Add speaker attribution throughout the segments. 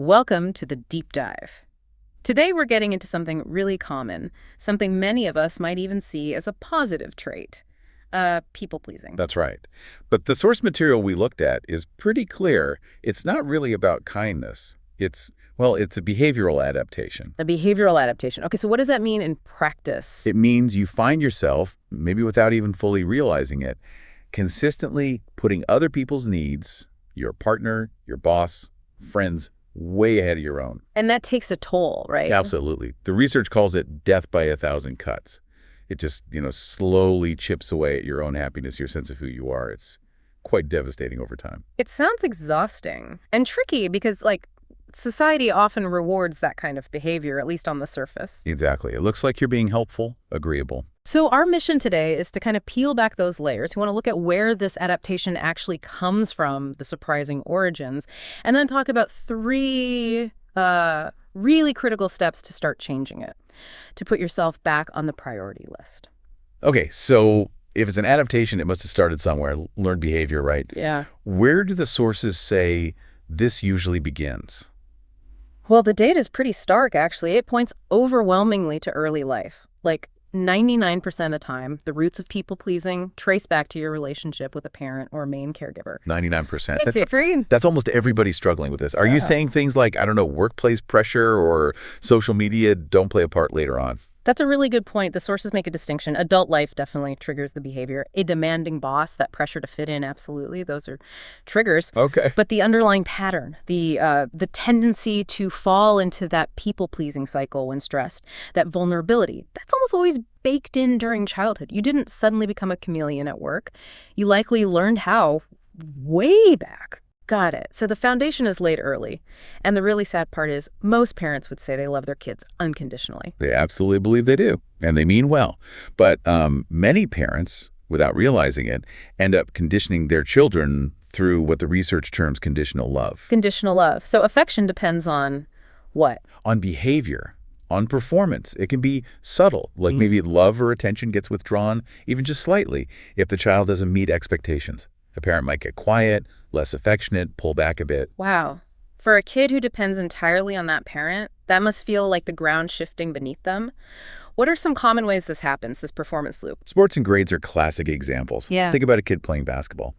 Speaker 1: Welcome to the deep dive. Today we're getting into something really common, something many of us might even see as a positive trait. People-pleasing.
Speaker 2: That's right. But the source material we looked at is pretty clear. It's not really about kindness. It's a behavioral adaptation.
Speaker 1: A behavioral adaptation. Okay, so what does that mean in practice?
Speaker 2: It means you find yourself, maybe without even fully realizing it, consistently putting other people's needs, your partner, your boss, friends, way ahead of your own.
Speaker 1: And that takes a toll, right?
Speaker 2: Absolutely. The research calls it death by 1,000 cuts. It just, slowly chips away at your own happiness, your sense of who you are. It's quite devastating over time.
Speaker 1: It sounds exhausting and tricky because, society often rewards that kind of behavior, at least on the surface.
Speaker 2: Exactly. It looks like you're being helpful, agreeable.
Speaker 1: So our mission today is to kind of peel back those layers. We want to look at where this adaptation actually comes from, the surprising origins, and then talk about three really critical steps to start changing it, to put yourself back on the priority list.
Speaker 2: Okay, so if it's an adaptation, it must have started somewhere. Learned behavior, right?
Speaker 1: Yeah.
Speaker 2: Where do the sources say this usually begins?
Speaker 1: Well, the data is pretty stark, actually. It points overwhelmingly to early life. 99% of the time, the roots of people-pleasing trace back to your relationship with a parent or a main caregiver.
Speaker 2: 99%. That's almost everybody struggling with this. Are you saying things like, workplace pressure or social media don't play a part later on?
Speaker 1: That's a really good point. The sources make a distinction. Adult life definitely triggers the behavior. A demanding boss, that pressure to fit in, absolutely. Those are triggers.
Speaker 2: Okay.
Speaker 1: But the underlying pattern, the tendency to fall into that people-pleasing cycle when stressed, that vulnerability, that's almost always baked in during childhood. You didn't suddenly become a chameleon at work. You likely learned how way back. Got it. So the foundation is laid early. And the really sad part is most parents would say they love their kids unconditionally.
Speaker 2: They absolutely believe they do, and they mean well. But many parents, without realizing it, end up conditioning their children through what the research terms conditional love.
Speaker 1: Conditional love. So affection depends on what?
Speaker 2: On behavior, on performance. It can be subtle, like maybe love or attention gets withdrawn, even just slightly, if the child doesn't meet expectations. A parent might get quiet, less affectionate, pull back a bit.
Speaker 1: Wow. For a kid who depends entirely on that parent, that must feel like the ground shifting beneath them. What are some common ways this happens, this performance loop?
Speaker 2: Sports and grades are classic examples.
Speaker 1: Yeah.
Speaker 2: Think about a kid playing basketball.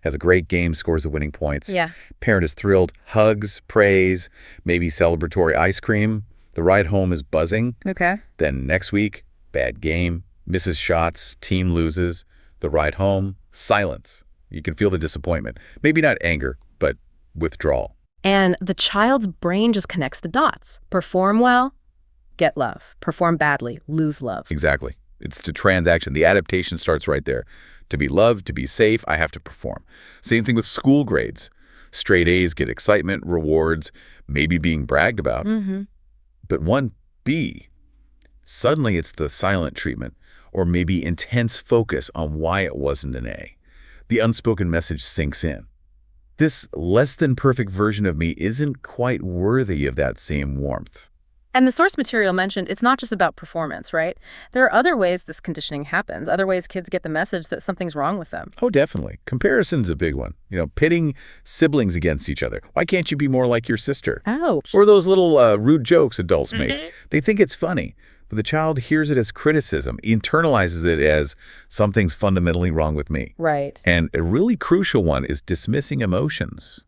Speaker 2: Has a great game, scores the winning points.
Speaker 1: Yeah.
Speaker 2: Parent is thrilled, hugs, praise, maybe celebratory ice cream. The ride home is buzzing.
Speaker 1: Okay.
Speaker 2: Then next week, bad game, misses shots, team loses. The ride home, silence. You can feel the disappointment. Maybe not anger, but withdrawal.
Speaker 1: And the child's brain just connects the dots. Perform well, get love. Perform badly, lose love.
Speaker 2: Exactly. It's the transaction. The adaptation starts right there. To be loved, to be safe, I have to perform. Same thing with school grades. Straight A's get excitement, rewards, maybe being bragged about. But one B, suddenly it's the silent treatment, or maybe intense focus on why it wasn't an A. The unspoken message sinks in. This less than perfect version of me isn't quite worthy of that same warmth.
Speaker 1: And the source material mentioned it's not just about performance, right? There are other ways this conditioning happens, other ways kids get the message that something's wrong with them.
Speaker 2: Oh, definitely. Comparison's a big one. Pitting siblings against each other. Why can't you be more like your sister?
Speaker 1: Ouch.
Speaker 2: Or those little rude jokes adults make. They think it's funny. But the child hears it as criticism, internalizes it as something's fundamentally wrong with me.
Speaker 1: Right.
Speaker 2: And a really crucial one is dismissing emotions.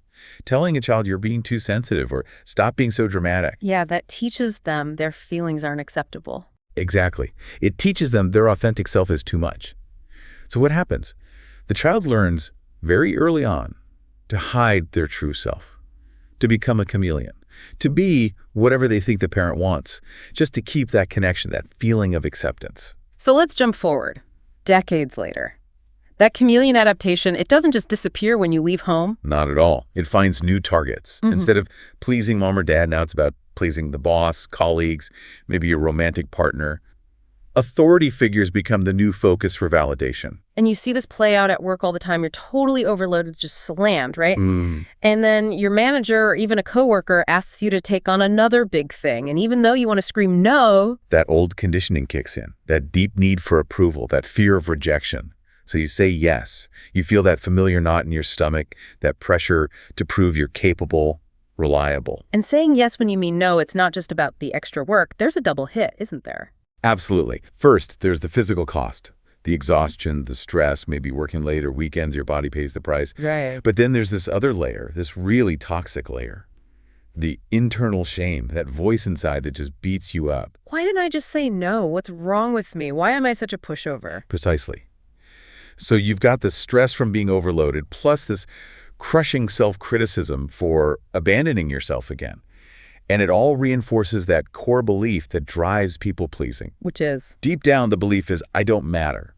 Speaker 2: Telling a child you're being too sensitive or stop being so dramatic.
Speaker 1: Yeah, that teaches them their feelings aren't acceptable.
Speaker 2: Exactly. It teaches them their authentic self is too much. So what happens? The child learns very early on to hide their true self, to become a chameleon, to be whatever they think the parent wants, just to keep that connection, that feeling of acceptance.
Speaker 1: So let's jump forward, decades later. That chameleon adaptation, it doesn't just disappear when you leave home.
Speaker 2: Not at all. It finds new targets. Instead of pleasing mom or dad, now it's about pleasing the boss, colleagues, maybe your romantic partner. Authority figures become the new focus for validation.
Speaker 1: And you see this play out at work all the time. You're totally overloaded, just slammed, right? And then your manager or even a coworker asks you to take on another big thing. And even though you want to scream no,
Speaker 2: that old conditioning kicks in, that deep need for approval, that fear of rejection. So you say yes. You feel that familiar knot in your stomach, that pressure to prove you're capable. reliable.
Speaker 1: And saying yes when you mean no, it's not just about the extra work. There's a double hit, isn't there?
Speaker 2: Absolutely. First, there's the physical cost. The exhaustion, the stress, maybe working late or weekends, your body pays the price.
Speaker 1: Right.
Speaker 2: But then there's this other layer, this really toxic layer. The internal shame, that voice inside that just beats you up.
Speaker 1: Why didn't I just say no? What's wrong with me? Why am I such a pushover?
Speaker 2: Precisely. So you've got the stress from being overloaded, plus this crushing self-criticism for abandoning yourself again. And it all reinforces that core belief that drives people-pleasing.
Speaker 1: Which is?
Speaker 2: Deep down, the belief is, I don't matter.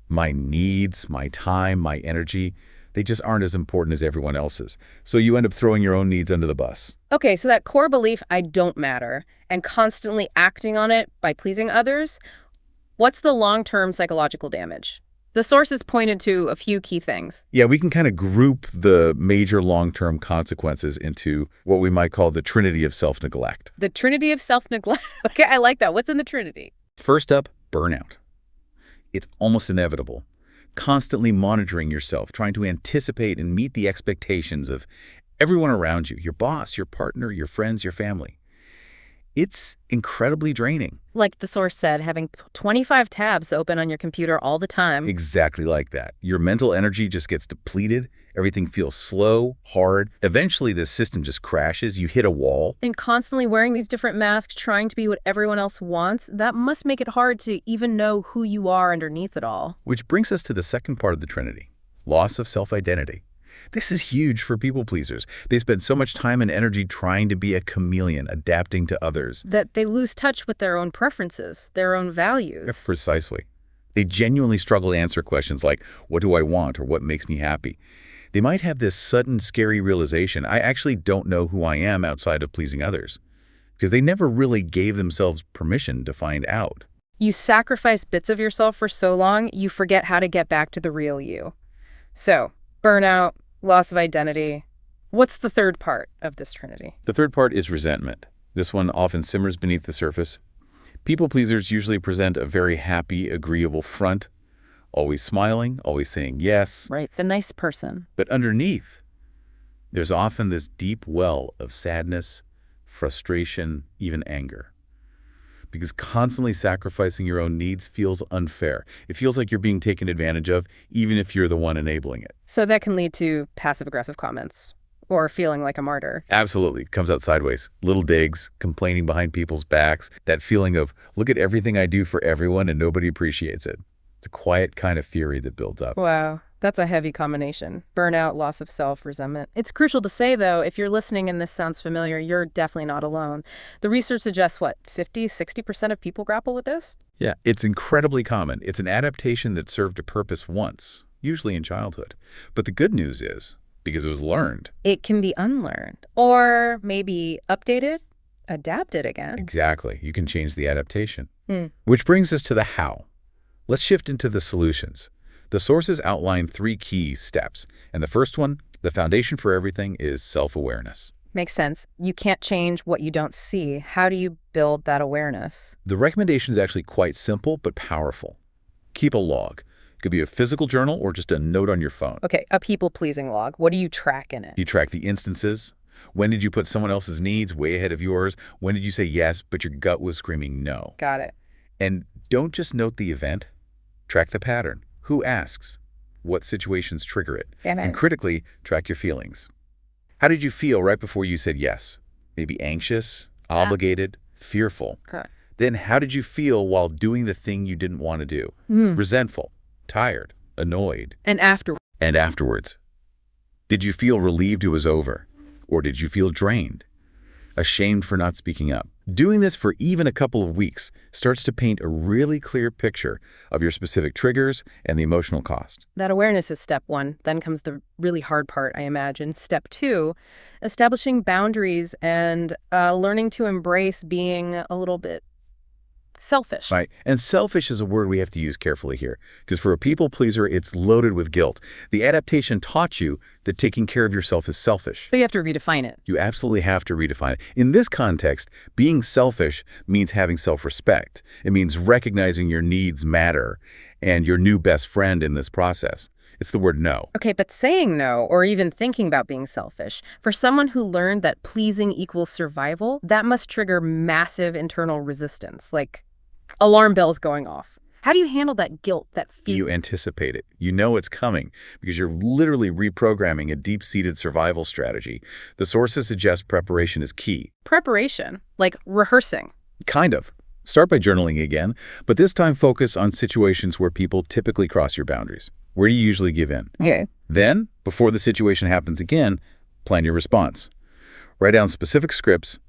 Speaker 2: My needs, my time, my energy, they just aren't as important as everyone else's. So you end up throwing your own needs under the bus.
Speaker 1: Okay, so that core belief, I don't matter, and constantly acting on it by pleasing others, what's the long-term psychological damage? The sources pointed to a few key things.
Speaker 2: Yeah, we can kind of group the major long-term consequences into what we might call the trinity of self-neglect.
Speaker 1: The trinity of self-neglect. Okay, I like that. What's in the trinity?
Speaker 2: First up, burnout. It's almost inevitable. Constantly monitoring yourself, trying to anticipate and meet the expectations of everyone around you, your boss, your partner, your friends, your family. It's incredibly draining.
Speaker 1: Like the source said, having 25 tabs open on your computer all the time.
Speaker 2: Exactly like that. Your mental energy just gets depleted. Everything feels slow, hard. Eventually, this system just crashes. You hit a wall.
Speaker 1: And constantly wearing these different masks, trying to be what everyone else wants, that must make it hard to even know who you are underneath it all.
Speaker 2: Which brings us to the second part of the Trinity, loss of self-identity. This is huge for people pleasers. They spend so much time and energy trying to be a chameleon, adapting to others.
Speaker 1: That they lose touch with their own preferences, their own values.
Speaker 2: Yeah, precisely. They genuinely struggle to answer questions like, what do I want or what makes me happy? They might have this sudden, scary realization, I actually don't know who I am outside of pleasing others, because they never really gave themselves permission to find out.
Speaker 1: You sacrifice bits of yourself for so long, you forget how to get back to the real you. So, burnout, loss of identity. What's the third part of this trinity?
Speaker 2: The third part is resentment. This one often simmers beneath the surface. People pleasers usually present a very happy, agreeable front, always smiling, always saying yes.
Speaker 1: Right, the nice person.
Speaker 2: But underneath, there's often this deep well of sadness, frustration, even anger. Because constantly sacrificing your own needs feels unfair. It feels like you're being taken advantage of, even if you're the one enabling it.
Speaker 1: So that can lead to passive-aggressive comments or feeling like a martyr.
Speaker 2: Absolutely. It comes out sideways. Little digs, complaining behind people's backs, that feeling of, look at everything I do for everyone and nobody appreciates it. It's a quiet kind of fury that builds up.
Speaker 1: Wow, that's a heavy combination. Burnout, loss of self, resentment. It's crucial to say, though, if you're listening and this sounds familiar, you're definitely not alone. The research suggests, 50–60% of people grapple with this?
Speaker 2: Yeah, it's incredibly common. It's an adaptation that served a purpose once, usually in childhood. But the good news is, because it was learned,
Speaker 1: it can be unlearned, or maybe updated, adapted again.
Speaker 2: Exactly. You can change the adaptation. Which brings us to the how. Let's shift into the solutions. The sources outline 3 key steps. And the first one, the foundation for everything, is self-awareness.
Speaker 1: Makes sense. You can't change what you don't see. How do you build that awareness?
Speaker 2: The recommendation is actually quite simple but powerful. Keep a log. It could be a physical journal or just a note on your phone.
Speaker 1: Okay, a people-pleasing log. What do you track in it?
Speaker 2: You track the instances. When did you put someone else's needs way ahead of yours? When did you say yes, but your gut was screaming no?
Speaker 1: Got it.
Speaker 2: And don't just note the event. Track the pattern. Who asks? What situations trigger it? And critically, track your feelings. How did you feel right before you said yes? Maybe anxious, obligated, fearful. Then how did you feel while doing the thing you didn't want to do? Resentful, tired, annoyed.
Speaker 1: And
Speaker 2: afterwards. Did you feel relieved it was over? Or did you feel drained? Ashamed for not speaking up? Doing this for even a couple of weeks starts to paint a really clear picture of your specific triggers and the emotional cost.
Speaker 1: That awareness is step 1. Then comes the really hard part, I imagine. Step 2, establishing boundaries and learning to embrace being a little bit selfish.
Speaker 2: Right. And selfish is a word we have to use carefully here, because for a people pleaser, it's loaded with guilt. The adaptation taught you that taking care of yourself is selfish.
Speaker 1: So you have to redefine it.
Speaker 2: You absolutely have to redefine it. In this context, being selfish means having self-respect. It means recognizing your needs matter and your new best friend in this process. It's the word no.
Speaker 1: Okay, but saying no, or even thinking about being selfish, for someone who learned that pleasing equals survival, that must trigger massive internal resistance, like alarm bells going off. How do you handle that guilt, that fear?
Speaker 2: You anticipate it. You know it's coming because you're literally reprogramming a deep-seated survival strategy. The sources suggest preparation is key.
Speaker 1: Preparation, like rehearsing.
Speaker 2: Kind of. Start by journaling again, but this time focus on situations where people typically cross your boundaries. Where do you usually give in?
Speaker 1: Okay.
Speaker 2: Then, before the situation happens again, plan your response. Write down specific scripts.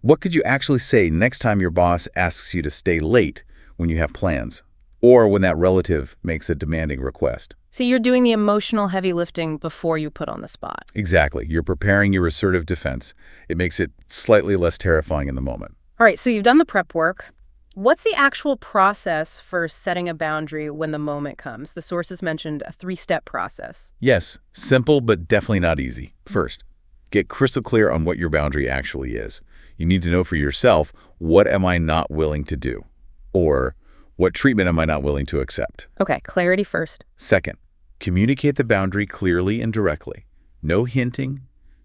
Speaker 2: What could you actually say next time your boss asks you to stay late when you have plans? Or when that relative makes a demanding request.
Speaker 1: So you're doing the emotional heavy lifting before you put on the spot.
Speaker 2: Exactly. You're preparing your assertive defense. It makes it slightly less terrifying in the moment.
Speaker 1: All right, so you've done the prep work. What's the actual process for setting a boundary when the moment comes? The sources mentioned a 3-step process.
Speaker 2: Yes, simple, but definitely not easy. First, get crystal clear on what your boundary actually is. You need to know for yourself, what am I not willing to do? Or what treatment am I not willing to accept?
Speaker 1: Okay, clarity first.
Speaker 2: Second, communicate the boundary clearly and directly. No hinting,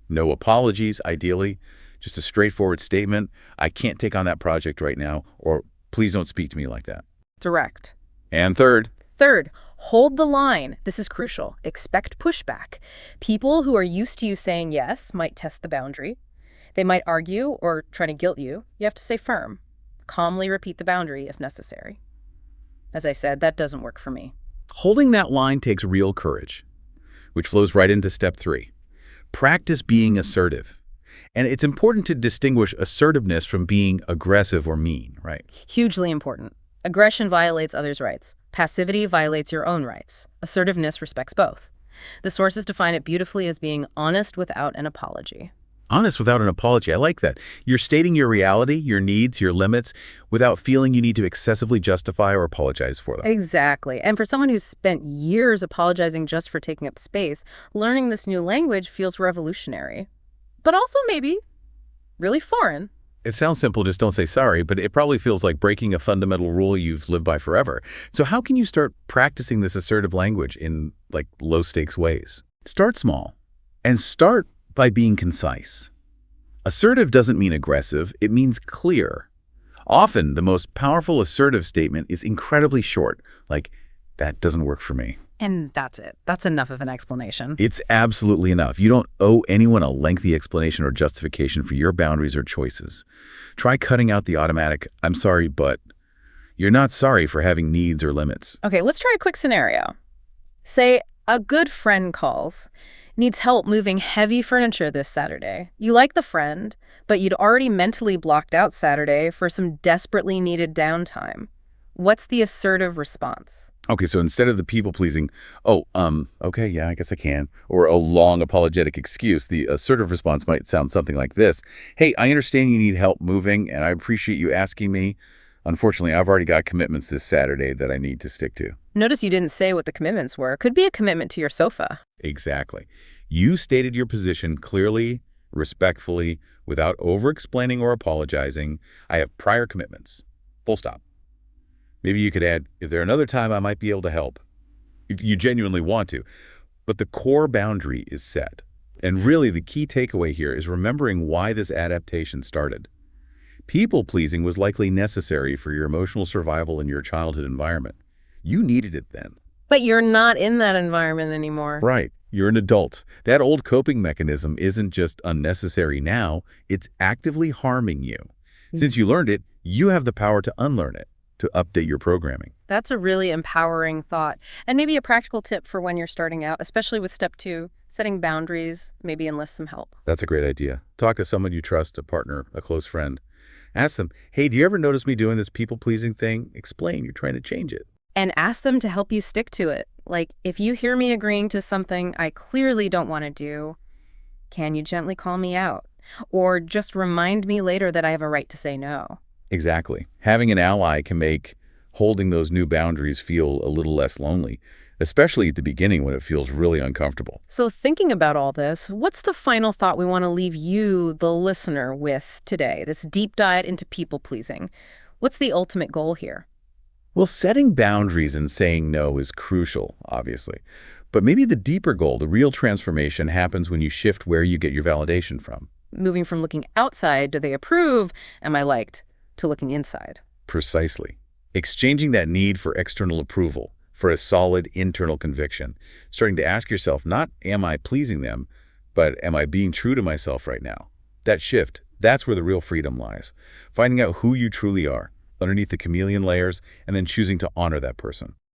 Speaker 2: no apologies, ideally. Just a straightforward statement, I can't take on that project right now, or please don't speak to me like that.
Speaker 1: Direct.
Speaker 2: And third,
Speaker 1: Hold the line. This is crucial. Expect pushback. People who are used to you saying yes might test the boundary. They might argue or try to guilt you. You have to stay firm. Calmly repeat the boundary if necessary. As I said, that doesn't work for me.
Speaker 2: holding that line takes real courage, which flows right into step 3. Practice being assertive. And it's important to distinguish assertiveness from being aggressive or mean, right?
Speaker 1: Hugely important. Aggression violates others' rights. Passivity violates your own rights. Assertiveness respects both. The sources define it beautifully as being honest without an apology.
Speaker 2: Honest without an apology. I like that. You're stating your reality, your needs, your limits, without feeling you need to excessively justify or apologize for them.
Speaker 1: Exactly. And for someone who's spent years apologizing just for taking up space, learning this new language feels revolutionary. But also maybe really foreign.
Speaker 2: It sounds simple, just don't say sorry, but it probably feels like breaking a fundamental rule you've lived by forever. So how can you start practicing this assertive language in low-stakes ways? Start small and start by being concise. Assertive doesn't mean aggressive, it means clear. Often, the most powerful assertive statement is incredibly short, like, that doesn't work for me.
Speaker 1: And that's it. That's enough of an explanation.
Speaker 2: It's absolutely enough. You don't owe anyone a lengthy explanation or justification for your boundaries or choices. Try cutting out the automatic, I'm sorry, but you're not sorry for having needs or limits.
Speaker 1: Okay, let's try a quick scenario. Say a good friend calls, needs help moving heavy furniture this Saturday. You like the friend, but you'd already mentally blocked out Saturday for some desperately needed downtime. What's the assertive response?
Speaker 2: Okay, so instead of the people-pleasing, okay, yeah, I guess I can, or a long apologetic excuse, the assertive response might sound something like this. Hey, I understand you need help moving, and I appreciate you asking me. Unfortunately, I've already got commitments this Saturday that I need to stick to.
Speaker 1: Notice you didn't say what the commitments were. Could be a commitment to your sofa.
Speaker 2: Exactly. You stated your position clearly, respectfully, without over-explaining or apologizing. I have prior commitments. Full stop. Maybe you could add, if there another time I might be able to help, if you genuinely want to. But the core boundary is set. And really the key takeaway here is remembering why this adaptation started. People-pleasing was likely necessary for your emotional survival in your childhood environment. You needed it then.
Speaker 1: But you're not in that environment anymore.
Speaker 2: Right. You're an adult. That old coping mechanism isn't just unnecessary now, it's actively harming you. Since you learned it, you have the power to unlearn it, to update your programming.
Speaker 1: That's a really empowering thought. And maybe a practical tip for when you're starting out, especially with step 2, setting boundaries, maybe enlist some help.
Speaker 2: That's a great idea. Talk to someone you trust, a partner, a close friend. Ask them, hey, do you ever notice me doing this people-pleasing thing? Explain, you're trying to change it.
Speaker 1: And ask them to help you stick to it. Like, if you hear me agreeing to something I clearly don't want to do, can you gently call me out? Or just remind me later that I have a right to say no.
Speaker 2: Exactly. Having an ally can make holding those new boundaries feel a little less lonely, especially at the beginning when it feels really uncomfortable.
Speaker 1: So thinking about all this, what's the final thought we want to leave you, the listener, with today? This deep dive into people-pleasing. What's the ultimate goal here?
Speaker 2: Well, setting boundaries and saying no is crucial, obviously. But maybe the deeper goal, the real transformation, happens when you shift where you get your validation from.
Speaker 1: Moving from looking outside, do they approve, am I liked, to looking inside.
Speaker 2: Precisely. Exchanging that need for external approval for a solid internal conviction. Starting to ask yourself, not am I pleasing them, but am I being true to myself right now? That shift, that's where the real freedom lies. Finding out who you truly are, underneath the chameleon layers, and then choosing to honor that person.